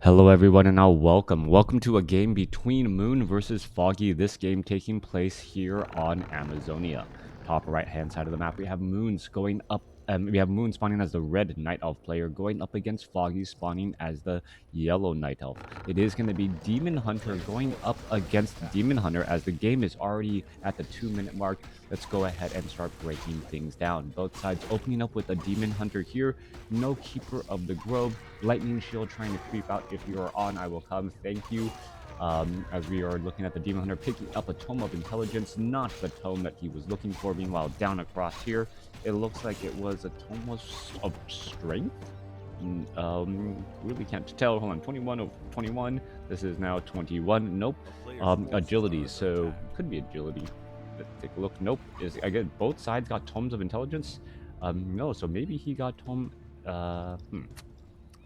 Hello everyone and now welcome to a game between Moon versus Foggy. This game taking place here on Amazonia. Top right hand side of the map we have Moons going up. We have Moon spawning as the red Night Elf player going up against Foggy spawning as the yellow Night Elf. It is going to be Demon Hunter going up against Demon Hunter as the game is already at the 2-minute mark. Let's go ahead and start breaking things down. Both sides opening up with a Demon Hunter here. No Keeper of the Grove. Lightning Shield trying to creep out. If you are on, I will come. Thank you. As we are looking at the Demon Hunter picking up a Tome of Intelligence, not the tome that he was looking for. Meanwhile, down across here, it looks like it was a Tome of Strength. Really can't tell. Hold on, 21 of 21. This is now 21. Nope. Agility. So could be agility. Let's take a look. Nope. I guess both sides got Tomes of Intelligence. No. So maybe he got Tome.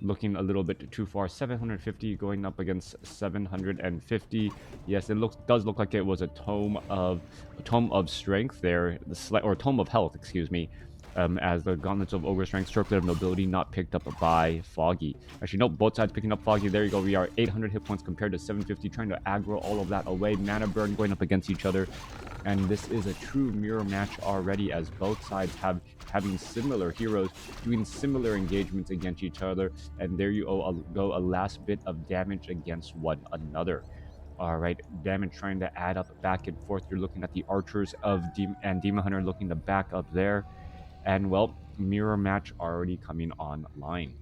Looking a little bit too far. 750 going up against 750. Yes, it does look like it was a tome of strength there, or tome of health, excuse me. As the gauntlets of ogre strength, circlet of nobility not picked up by Foggy. Actually, nope, both sides picking up Foggy. There you go. We are 800 hit points compared to 750, trying to aggro all of that away. Mana burn going up against each other, and this is a true mirror match already, as both sides having similar heroes doing similar engagements against each other, and there you go, a last bit of damage against one another. All right, damage trying to add up back and forth. You're looking at the archers of Demon Hunter looking to back up there. And well, mirror match already coming online.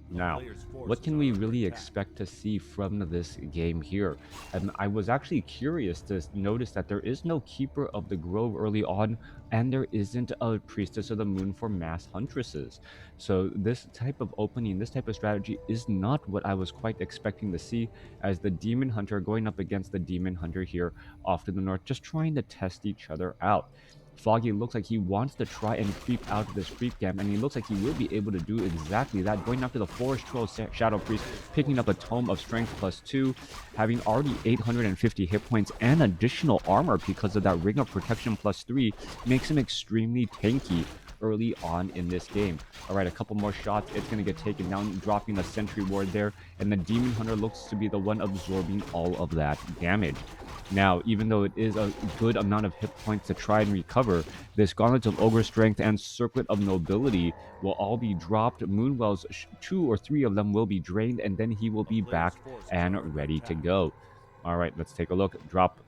Now, what can we really expect to see from this game here? And I was actually curious to notice that there is no Keeper of the Grove early on, and there isn't a Priestess of the Moon for mass huntresses. So this type of opening, this type of strategy is not what I was quite expecting to see, as the Demon Hunter going up against the Demon Hunter here off to the north, just trying to test each other out. Foggy looks like he wants to try and creep out of this creep camp, and he looks like he will be able to do exactly that, going after the Forest Troll Shadow Priest, picking up a Tome of Strength +2, having already 850 hit points and additional armor because of that Ring of Protection +3, makes him extremely tanky early on in this game. All right, a couple more shots, it's going to get taken down, dropping a Sentry Ward there, and the Demon Hunter looks to be the one absorbing all of that damage. Now, even though it is a good amount of hit points to try and recover, this Gauntlet of Ogre Strength and Circlet of Nobility will all be dropped. Moonwell's 2 or 3 of them will be drained, and then he will be back and ready to go. All right, let's take a look. Drop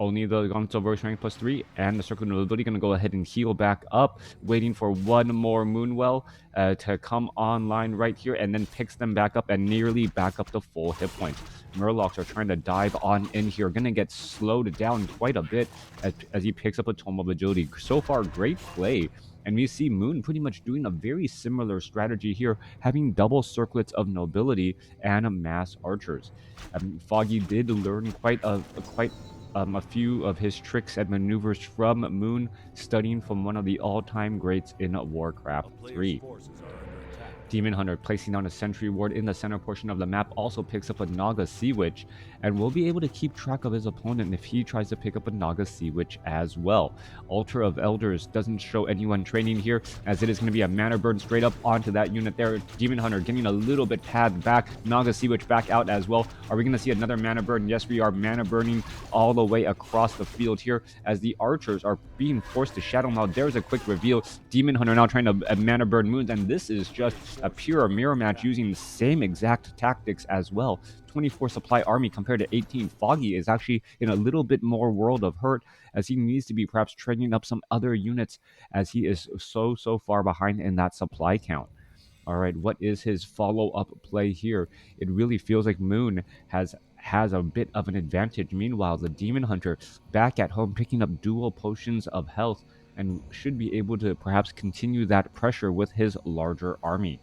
only the Gauntlet of Ogre Strength +3, and the Circlet of Nobility going to go ahead and heal back up, waiting for one more Moonwell to come online right here, and then picks them back up and nearly back up to full hit points. Murlocs are trying to dive on in here, going to get slowed down quite a bit as he picks up a Tome of Agility. So far, great play. And we see Moon pretty much doing a very similar strategy here, having double circlets of nobility and mass archers. Foggy did learn quite a few of his tricks and maneuvers from Moon, studying from one of the all-time greats in WarCraft 3. Demon Hunter placing down a Sentry Ward in the center portion of the map, also picks up a Naga Sea Witch, and will be able to keep track of his opponent if he tries to pick up a Naga Sea Witch as well. Altar of Elders doesn't show anyone training here, as it is going to be a mana burn straight up onto that unit there. Demon Hunter getting a little bit padded back, Naga Sea Witch back out as well. Are we going to see another mana burn? Yes, we are. Mana burning all the way across the field here, as the archers are being forced to shadow mount. There's a quick reveal. Demon Hunter now trying to mana burn Moons, and this is just a pure mirror match using the same exact tactics as well. 24 supply army compared to 18. Foggy is actually in a little bit more world of hurt, as he needs to be perhaps training up some other units, as he is so far behind in that supply count. All right, what is his follow-up play here? It really feels like Moon has a bit of an advantage. Meanwhile, the Demon Hunter back at home picking up dual potions of health, and should be able to perhaps continue that pressure with his larger army.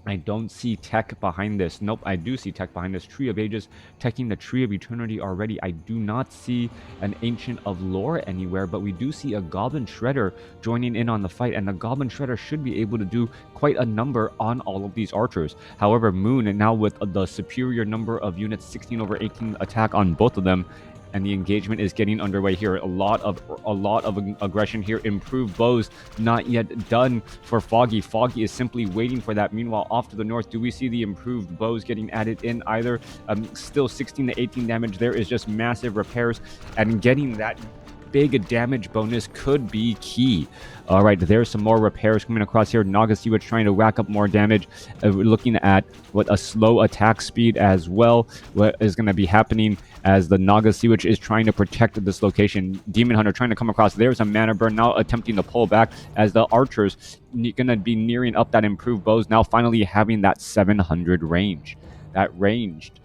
I don't see tech behind this. Nope, I do see tech behind this. Tree of Ages, teching the Tree of Eternity already. I do not see an Ancient of Lore anywhere, but we do see a Goblin Shredder joining in on the fight, and the Goblin Shredder should be able to do quite a number on all of these archers. However, Moon, and now with the superior number of units, 16 over 18 attack on both of them, and the engagement is getting underway here. A lot of aggression here. Improved bows not yet done for Foggy. Foggy is simply waiting for that. Meanwhile, off to the north, do we see the improved bows getting added in either? Still 16 to 18 damage. There is just massive repairs, and getting that big damage bonus could be key. All right, there's some more repairs coming across here. Nagasiwich trying to rack up more damage. We're looking at what a slow attack speed as well. What is going to be happening as the Nagasiwich is trying to protect this location. Demon Hunter trying to come across. There's a mana burn now, attempting to pull back as the archers going to be nearing up that improved bows. Now finally having that 700 range. That ranged.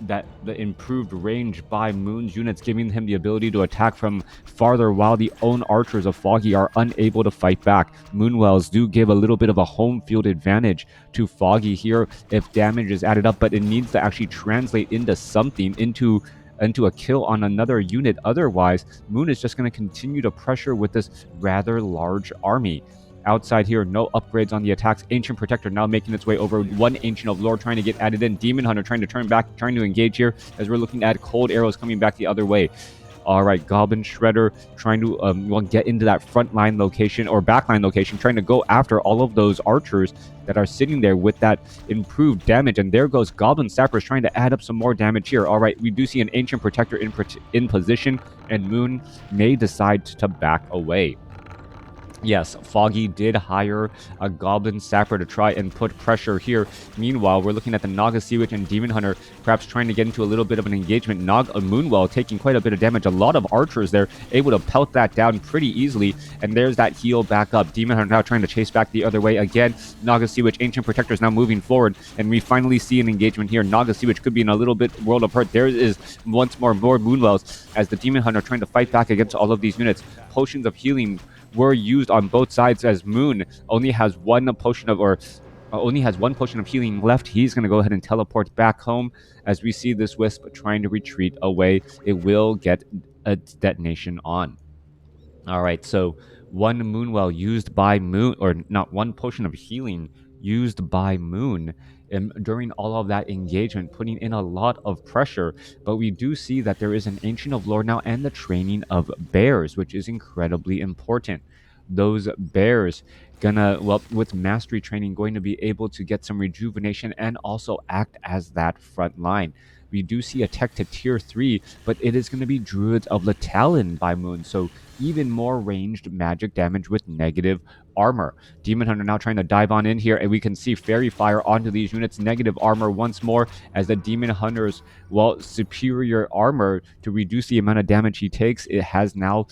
That the improved range by Moon's units, giving him the ability to attack from farther, while the own archers of Foggy are unable to fight back. Moonwells do give a little bit of a home field advantage to Foggy here if damage is added up, but it needs to actually translate into something, into a kill on another unit. Otherwise, Moon is just going to continue to pressure with this rather large army. Outside here, no upgrades on the attacks. Ancient Protector now making its way over. One Ancient of Lore trying to get added in. Demon Hunter trying to turn back, trying to engage here as we're looking at Cold Arrows coming back the other way. All right, Goblin Shredder trying to get into that front line location or back line location, trying to go after all of those archers that are sitting there with that improved damage. And there goes Goblin Sappers trying to add up some more damage here. All right, we do see an Ancient Protector in position, and Moon may decide to back away. Yes, Foggy did hire a Goblin Sapper to try and put pressure here. Meanwhile, we're looking at the Nagasiwich and Demon Hunter perhaps trying to get into a little bit of an engagement. Moonwell taking quite a bit of damage. A lot of archers there able to pelt that down pretty easily. And there's that heal back up. Demon Hunter now trying to chase back the other way again. Nagasiwich, Ancient Protector is now moving forward. And we finally see an engagement here. Nagasiwich could be in a little bit world of hurt. There is once more Moonwells as the Demon Hunter trying to fight back against all of these units. Potions of healing were used on both sides as Moon only has one potion of healing left. He's going to go ahead and teleport back home as we see this Wisp trying to retreat away. It will get a detonation on. All right, so one Moonwell used by Moon, or not one potion of healing used by Moon during all of that engagement, putting in a lot of pressure. But we do see that there is an Ancient of Lore now and the training of bears, which is incredibly important. Those bears with mastery training, going to be able to get some rejuvenation and also act as that front line. We do see a tech to tier 3, but it is going to be Druids of Latalin by Moon, so even more ranged magic damage with negative armor. Demon Hunter now trying to dive on in here, and we can see Fairy Fire onto these units. Negative armor once more as the Demon Hunter's, superior armor to reduce the amount of damage he takes, it has now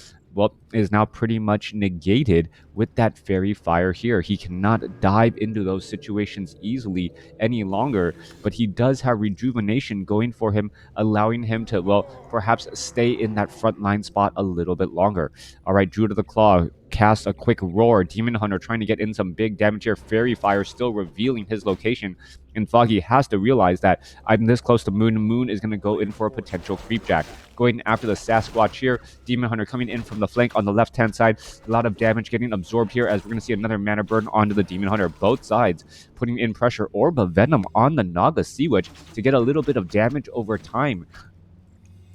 is now pretty much negated with that Fairy Fire here. He cannot dive into those situations easily any longer, but he does have rejuvenation going for him, allowing him to, perhaps stay in that front line spot a little bit longer. All right, Druid of the Claw casts a quick roar. Demon Hunter trying to get in some big damage here. Fairy Fire still revealing his location, and Foggy has to realize that I'm this close to Moon. Moon is going to go in for a potential creepjack. Going after the Sasquatch here. Demon Hunter coming in from the flank on the left-hand side. A lot of damage getting absorbed here as we're going to see another mana burn onto the Demon Hunter. Both sides putting in pressure. Orb of Venom on the Nagasiwich to get a little bit of damage over time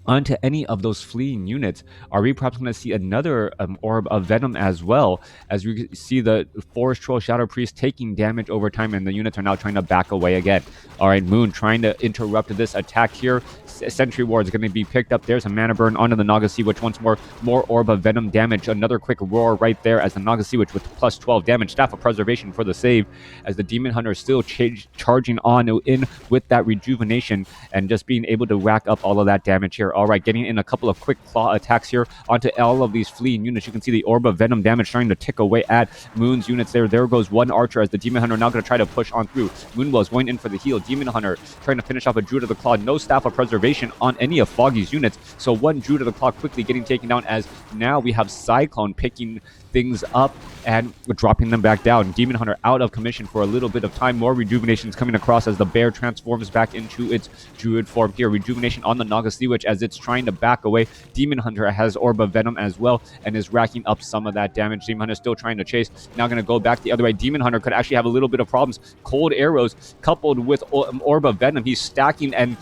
onto any of those fleeing units. Are we perhaps going to see another Orb of Venom as well, as we see the Forest Troll Shadow Priest taking damage over time, and the units are now trying to back away again. All right, Moon trying to interrupt this attack here. Sentry Ward is going to be picked up. There's a mana burn onto the Nagasiwich once more. More Orb of Venom damage. Another quick roar right there as the Nagasiwich with plus 12 damage. Staff of Preservation for the save as the Demon Hunter is still charging on in with that rejuvenation and just being able to rack up all of that damage here. All right, getting in a couple of quick claw attacks here onto all of these fleeing units. You can see the Orb of Venom damage starting to tick away at Moon's units there. There goes one archer as the Demon Hunter now going to try to push on through. Moonwell is going in for the heal. Demon Hunter trying to finish off a Druid of the Claw. No Staff of Preservation on any of Foggy's units. So one Druid of the Claw quickly getting taken down as now we have Cyclone picking things up and dropping them back down. Demon Hunter out of commission for a little bit of time. More rejuvenations coming across as the bear transforms back into its druid form here. Rejuvenation on the Naga Sea Witch as it's trying to back away. Demon Hunter has Orb of Venom as well and is racking up some of that damage. Demon Hunter still trying to chase. Now going to go back the other way. Demon Hunter could actually have a little bit of problems. Cold arrows coupled with Orb of Venom. He's stacking and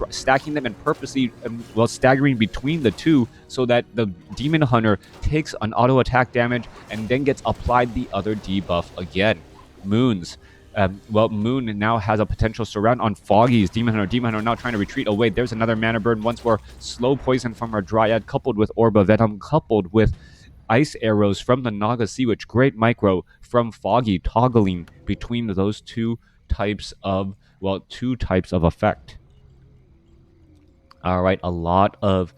stacking them and purposely staggering between the two so that the Demon Hunter takes an auto attack damage and then gets applied the other debuff again. Moons. Moon now has a potential surround on Foggy's Demon Hunter. Demon Hunter now trying to retreat away. There's another mana burn. Once more, slow poison from our Dryad, coupled with Orb of Venom, coupled with ice arrows from the Naga Sea Witch. Great micro from Foggy, toggling between those two types of effect. All right, a lot of,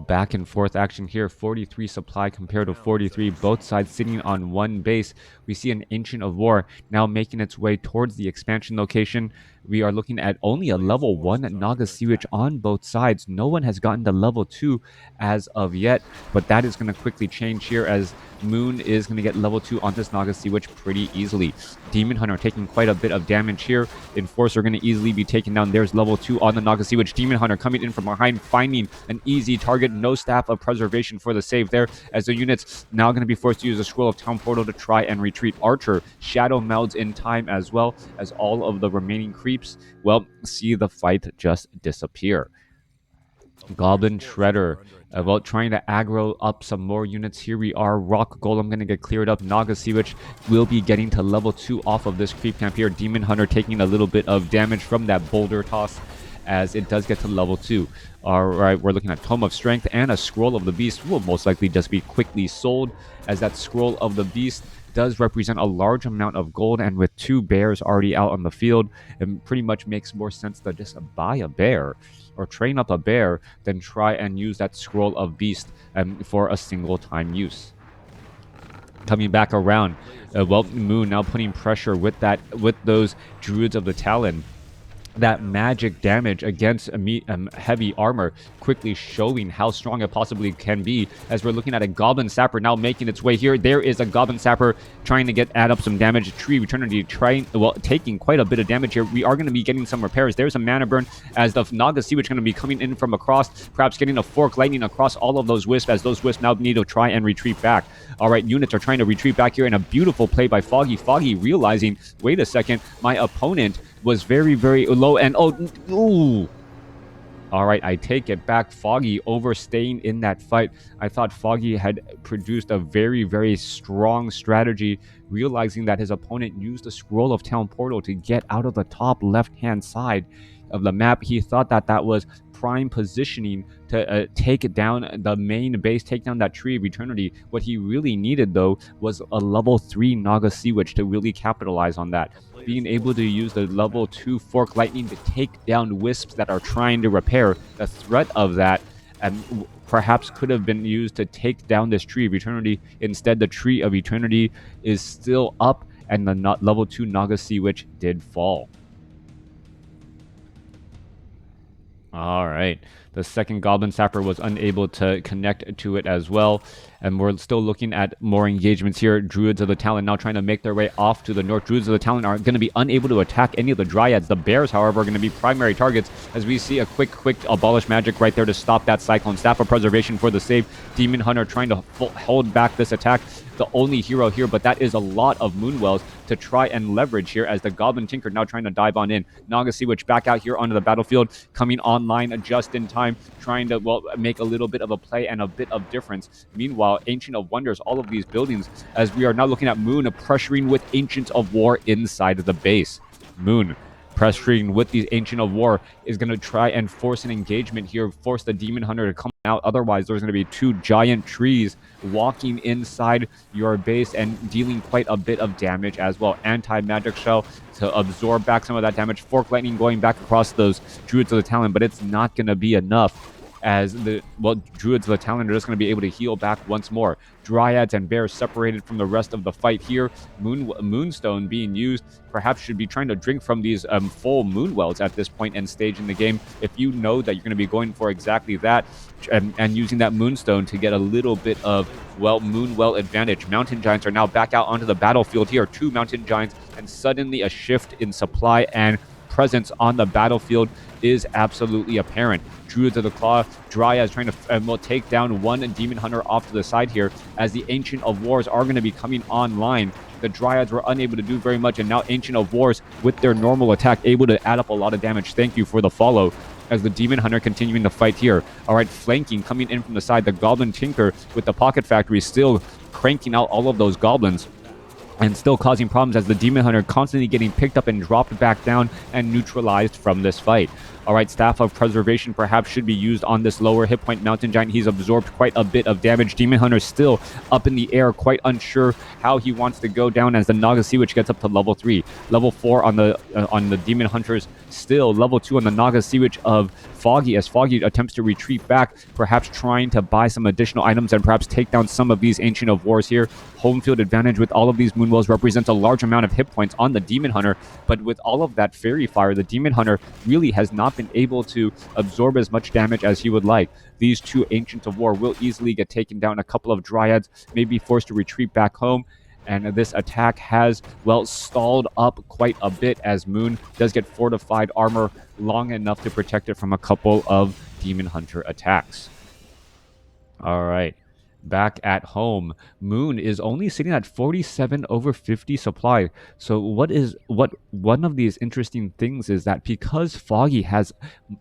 back and forth action here. 43 supply compared to 43. Both sides sitting on one base. We see an Ancient of War now making its way towards the expansion location. We are looking at only a level 1 Naga Sea Witch on both sides. No one has gotten to level 2 as of yet, but that is going to quickly change here as Moon is going to get level 2 on this Naga Sea Witch pretty easily. Demon Hunter taking quite a bit of damage here. Enforcer going to easily be taken down. There's level 2 on the Naga Sea Witch. Demon Hunter coming in from behind, finding an easy target. No Staff of Preservation for the save there, as the unit's now going to be forced to use a Scroll of Town Portal to try and retreat. Archer Shadow melds in time as well as all of the remaining creeps, see the fight just disappear. Goblin Shredder, trying to aggro up some more units. Here we are. Rock Golem going to get cleared up. Naga Sea Witch will be getting to level 2 off of this creep camp here. Demon Hunter taking a little bit of damage from that boulder toss as it does get to level 2. All right, we're looking at Tome of Strength and a Scroll of the Beast will most likely just be quickly sold, as that Scroll of the Beast does represent a large amount of gold, and with 2 bears already out on the field, it pretty much makes more sense to just buy a bear or train up a bear than try and use that Scroll of Beast for a single time use. Coming back around, Moon now putting pressure with those Druids of the Talon. That magic damage against heavy armor, quickly showing how strong it possibly can be, as we're looking at a Goblin Sapper now making its way here. There is a Goblin Sapper trying to add up some damage. Tree Eternity taking quite a bit of damage here. We are going to be getting some repairs. There's a mana burn as the Naga Sea Witch going to be coming in from across, perhaps getting a Fork Lightning across all of those Wisps, as those Wisps now need to try and retreat back. All right, units are trying to retreat back here, and a beautiful play by Foggy. Foggy realizing, wait a second, my opponent was very, very low, and ooh. All right, I take it back. Foggy overstaying in that fight. I thought Foggy had produced a very, very strong strategy, realizing that his opponent used the Scroll of Town Portal to get out of the top left-hand side of the map. He thought that was prime positioning to take down the main base, take down that Tree of Eternity. What he really needed, though, was a level 3 Naga Sea Witch to really capitalize on that. Being able to use the level 2 Fork Lightning to take down Wisps that are trying to repair. The threat of that perhaps could have been used to take down this Tree of Eternity. Instead, the Tree of Eternity is still up, and the level 2 Naga Sea Witch did fall. All right. The second Goblin Sapper was unable to connect to it as well. And we're still looking at more engagements here. Druids of the Talon now trying to make their way off to the north. Druids of the Talon are going to be unable to attack any of the Dryads. The Bears, however, are going to be primary targets, as we see a quick Abolish Magic right there to stop that Cyclone. Staff of Preservation for the save. Demon Hunter trying to hold back this attack. The only hero here, but that is a lot of Moonwells to try and leverage here, as the Goblin Tinker now trying to dive on in. Naga Sea Witch back out here onto the battlefield, coming online just in time, trying to make a little bit of a play and a bit of difference. Meanwhile, Ancient of Wonders, all of these buildings, as we are now looking at Moon pressuring with Ancient of War inside of the base. Moon pressuring with the Ancient of War is going to try and force an engagement here, force the Demon Hunter to come out. Otherwise, there's going to be 2 giant trees walking inside your base and dealing quite a bit of damage as well. Anti-Magic Shell to absorb back some of that damage. Fork Lightning going back across those Druids of the Talon, but it's not going to be enough. as Druids of the Talon are just going to be able to heal back once more. Dryads and Bears separated from the rest of the fight here. Moonstone being used, perhaps should be trying to drink from these full Moonwells at this point and stage in the game. If you know that you're going to be going for exactly that and using that Moonstone to get a little bit of, Moonwell advantage. Mountain Giants are now back out onto the battlefield here. 2 Mountain Giants, and suddenly a shift in supply and presence on the battlefield is absolutely apparent. Druids of the Claw, Dryads trying to take down one Demon Hunter off to the side here, as the Ancient of Wars are going to be coming online. The Dryads were unable to do very much, and now Ancient of Wars, with their normal attack, able to add up a lot of damage. Thank you for the follow, as the Demon Hunter continuing to fight here. All right, flanking, coming in from the side, the Goblin Tinker with the Pocket Factory still cranking out all of those goblins and still causing problems, as the Demon Hunter constantly getting picked up and dropped back down and neutralized from this fight. All right, Staff of Preservation perhaps should be used on this lower hit point Mountain Giant. He's absorbed quite a bit of damage. Demon Hunter still up in the air, quite unsure how he wants to go down, as the Naga Sea Witch gets up to level 3. Level 4 on the Demon Hunters, still level 2 on the Naga Sea Witch of Foggy, as Foggy attempts to retreat back, perhaps trying to buy some additional items and perhaps take down some of these Ancient of Wars here. Home field advantage with all of these Moonwells represents a large amount of hit points on the Demon Hunter, but with all of that Fairy Fire, the Demon Hunter really has not been able to absorb as much damage as he would like. These 2 Ancients of War will easily get taken down. A couple of Dryads may be forced to retreat back home, and this attack has, stalled up quite a bit, as Moon does get fortified armor long enough to protect it from a couple of Demon Hunter attacks. All right. Back at home, Moon is only sitting at 47 over 50 supply. So one of these interesting things is that because Foggy has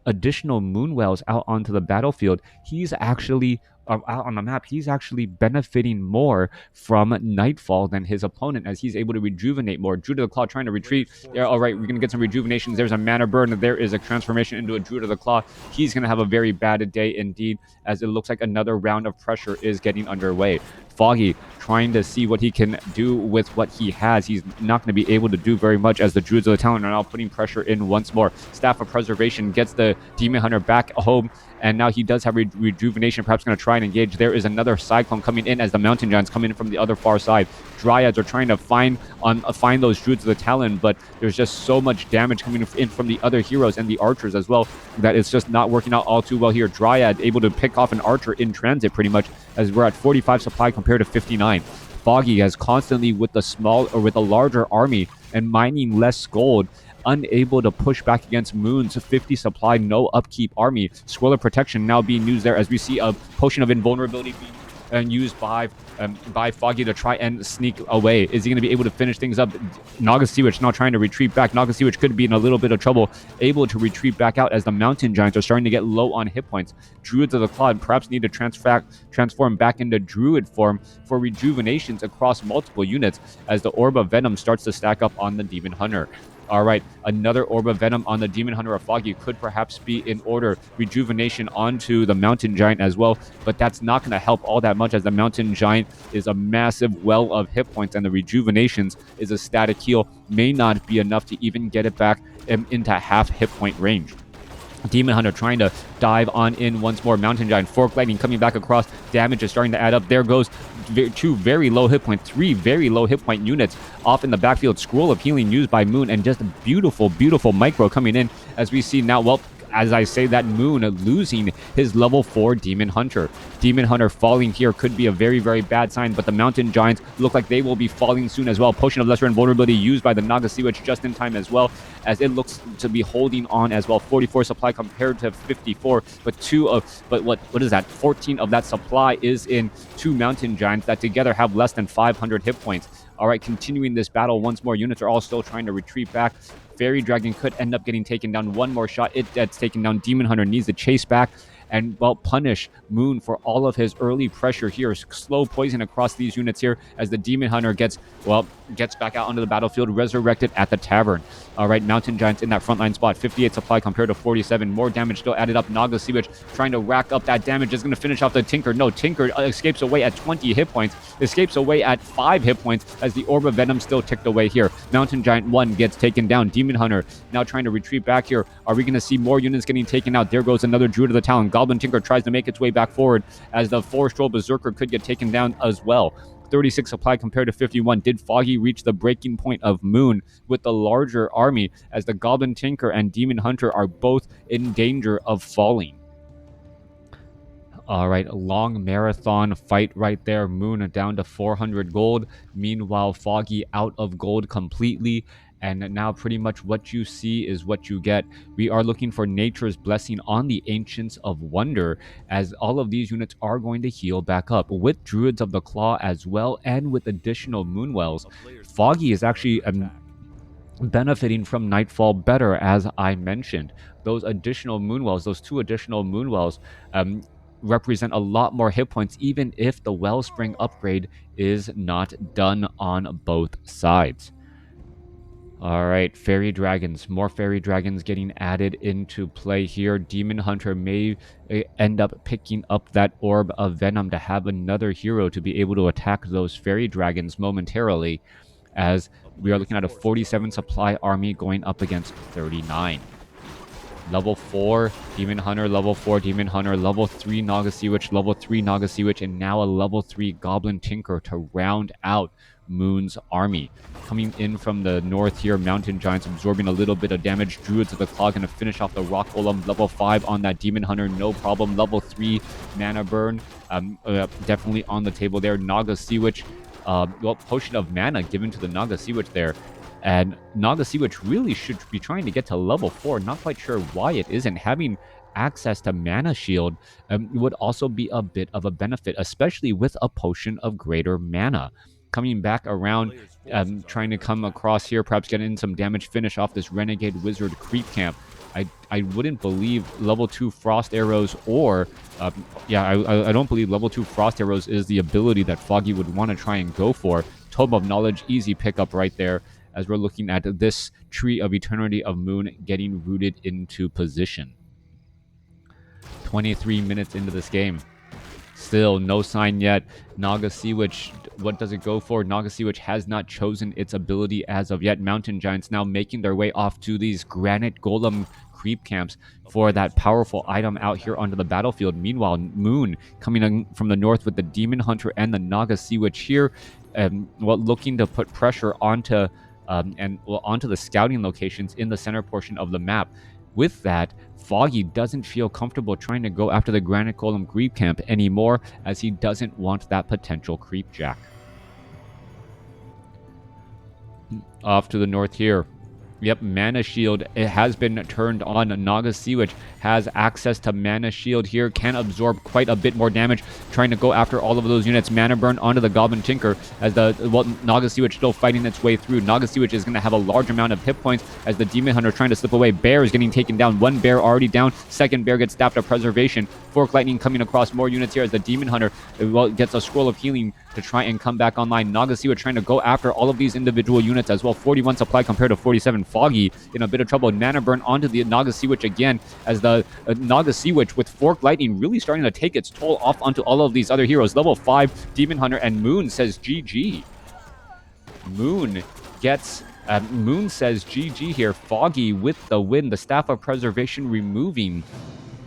additional Moonwells out onto the battlefield, he's actually out on the map, he's actually benefiting more from Nightfall than his opponent, as he's able to rejuvenate more. Druid of the Claw trying to retreat. Yeah, all right, we're going to get some rejuvenations. There's a mana burn. There is a transformation into a Druid of the Claw. He's going to have a very bad day indeed, as it looks like another round of pressure is getting underway. Foggy trying to see what he can do with what he has. He's not going to be able to do very much, as the Druids of the Talon are now putting pressure in once more. Staff of Preservation gets the Demon Hunter back home, and now he does have rejuvenation, perhaps going to try and engage. There is another Cyclone coming in, as the Mountain Giants come in from the other far side. Dryads are trying to find those Druids of the Talon, but there's just so much damage coming in from the other heroes and the archers as well, that it's just not working out all too well here. Dryad able to pick off an archer in transit pretty much, as we're at 45 supply compared to 59. Foggy has constantly, with a larger army and mining less gold, unable to push back against Moon's 50 supply, no upkeep army. Scroll of Protection now being used there, as we see a Potion of Invulnerability being used by Foggy to try and sneak away. Is he going to be able to finish things up? Naga Sea Witch now trying to retreat back. Naga Sea Witch could be in a little bit of trouble, able to retreat back out, as the Mountain Giants are starting to get low on hit points. Druids of the Claw perhaps need to transform back into Druid form for rejuvenations across multiple units, as the Orb of Venom starts to stack up on the Demon Hunter. All right, another Orb of Venom on the Demon Hunter of Foggy could perhaps be in order. Rejuvenation onto the Mountain Giant as well, but that's not going to help all that much, as the Mountain Giant is a massive well of hit points, and the rejuvenations is a static heal. May not be enough to even get it back into half hit point range. Demon Hunter trying to dive on in once more. Mountain Giant, Fork Lightning coming back across. Damage is starting to add up. There goes 2 very low hit point, 3 very low hit point units off in the backfield. Scroll of Healing used by Moon, and just beautiful, beautiful micro coming in, as we see now, as I say that, Moon losing his level 4 Demon Hunter. Demon Hunter falling here could be a very, very bad sign, but the Mountain Giants look like they will be falling soon as well. Potion of Lesser Invulnerability used by the Naga Sea Witch just in time as well, as it looks to be holding on as well. 44 supply compared to 54, but what is that? 14 of that supply is in 2 Mountain Giants that together have less than 500 hit points. All right, continuing this battle once more. Units are all still trying to retreat back. Fairy Dragon could end up getting taken down. One more shot, it gets taken down. Demon Hunter needs to chase back and, punish Moon for all of his early pressure here. Slow poison across these units here, as the Demon Hunter gets back out onto the battlefield, resurrected at the tavern. All right, Mountain Giants in that frontline spot. 58 supply compared to 47. More damage still added up. Naga Sea Witch trying to rack up that damage. Is going to finish off the Tinker. No, Tinker escapes away at 20 hit points. Escapes away at 5 hit points, as the Orb of Venom still ticked away here. Mountain Giant 1 gets taken down. Demon Hunter now trying to retreat back here. Are we going to see more units getting taken out? There goes another Druid of the Talon. Goblin Tinker tries to make its way back forward as the Forest Troll Berserker could get taken down as well. 36 supply compared to 51. Did Foggy reach the breaking point of Moon with the larger army as the Goblin Tinker and Demon Hunter are both in danger of falling? All right, long marathon fight right there. Moon down to 400 gold. Meanwhile, Foggy out of gold completely. And now pretty much what you see is what you get. We are looking for Nature's Blessing on the Ancients of Wonder, as all of these units are going to heal back up with Druids of the Claw as well, and with additional Moonwells. Foggy is actually benefiting from Nightfall better, as I mentioned. Those additional Moonwells, those 2 additional Moonwells, represent a lot more hit points, even if the Wellspring upgrade is not done on both sides. All right, Fairy Dragons. More Fairy Dragons getting added into play here. Demon Hunter may end up picking up that Orb of Venom to have another hero to be able to attack those Fairy Dragons momentarily, as we are looking at a 47 supply army going up against 39. Level 4 Demon Hunter, level 4 Demon Hunter, level 3 Naga Sea Witch, level 3 Naga Sea Witch, and now a level 3 Goblin Tinker to round out Moon's army. Coming in from the north here, Mountain Giants absorbing a little bit of damage. Druids of the Claw going to finish off the Rock Golem. Level 5 on that Demon Hunter, no problem. Level 3 Mana Burn, definitely on the table there. Naga Sea Witch, Potion of Mana given to the Naga Sea Witch there. And Naga Sea Witch really should be trying to get to level 4. Not quite sure why it isn't. Having access to Mana Shield would also be a bit of a benefit, especially with a Potion of Greater Mana. Coming back around, trying to come across here, perhaps get in some damage, finish off this Renegade Wizard creep camp. I wouldn't believe level 2 Frost Arrows or, I don't believe level 2 Frost Arrows is the ability that Foggy would want to try and go for. Tome of Knowledge, easy pickup right there, as we're looking at this Tree of Eternity of Moon getting rooted into position. 23 minutes into this game. Still no sign yet. Naga Sea Witch, what does it go for? Naga Sea Witch has not chosen its ability as of yet. Mountain Giants now making their way off to these Granite Golem creep camps for that powerful item out here onto the battlefield. Meanwhile, Moon coming in from the north with the Demon Hunter and the Naga Sea Witch here, looking to put pressure onto onto the scouting locations in the center portion of the map. With that, Foggy doesn't feel comfortable trying to go after the Granite Golem creep camp anymore, as he doesn't want that potential creep jack. Off to the north here. Yep, Mana Shield, it has been turned on. Naga Sea Witch has access to Mana Shield here, can absorb quite a bit more damage, trying to go after all of those units. Mana Burn onto the Goblin Tinker, as Naga Sea Witch still fighting its way through. Naga Sea Witch is going to have a large amount of hit points as the Demon Hunter trying to slip away. Bear is getting taken down. One bear already down. Second bear gets stabbed to preservation. Fork Lightning coming across more units here as the Demon Hunter gets a Scroll of Healing to try and come back online. Naga Sea Witch trying to go after all of these individual units as well. 41 supply compared to 47. Foggy in a bit of trouble. Mana Burn onto the Naga Sea Witch again, as the Naga Sea Witch with Fork Lightning really starting to take its toll off onto all of these other heroes. Level 5 Demon Hunter, and Moon says GG. Moon says GG here. Foggy with the win. The Staff of Preservation removing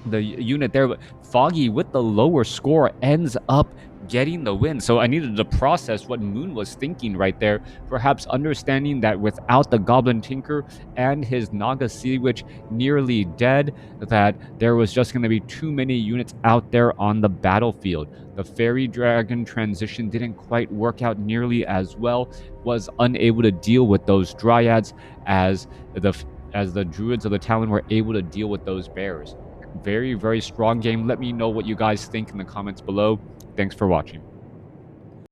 the unit there, but Foggy with the lower score ends up getting the win. So I needed to process what Moon was thinking right there, perhaps understanding that without the Goblin Tinker and his Naga Sea Witch nearly dead, that there was just going to be too many units out there on the battlefield. The Fairy Dragon transition didn't quite work out nearly as well, was unable to deal with those Dryads as the Druids of the Talon were able to deal with those bears. Very, very strong game. Let me know what you guys think in the comments below. Thanks for watching.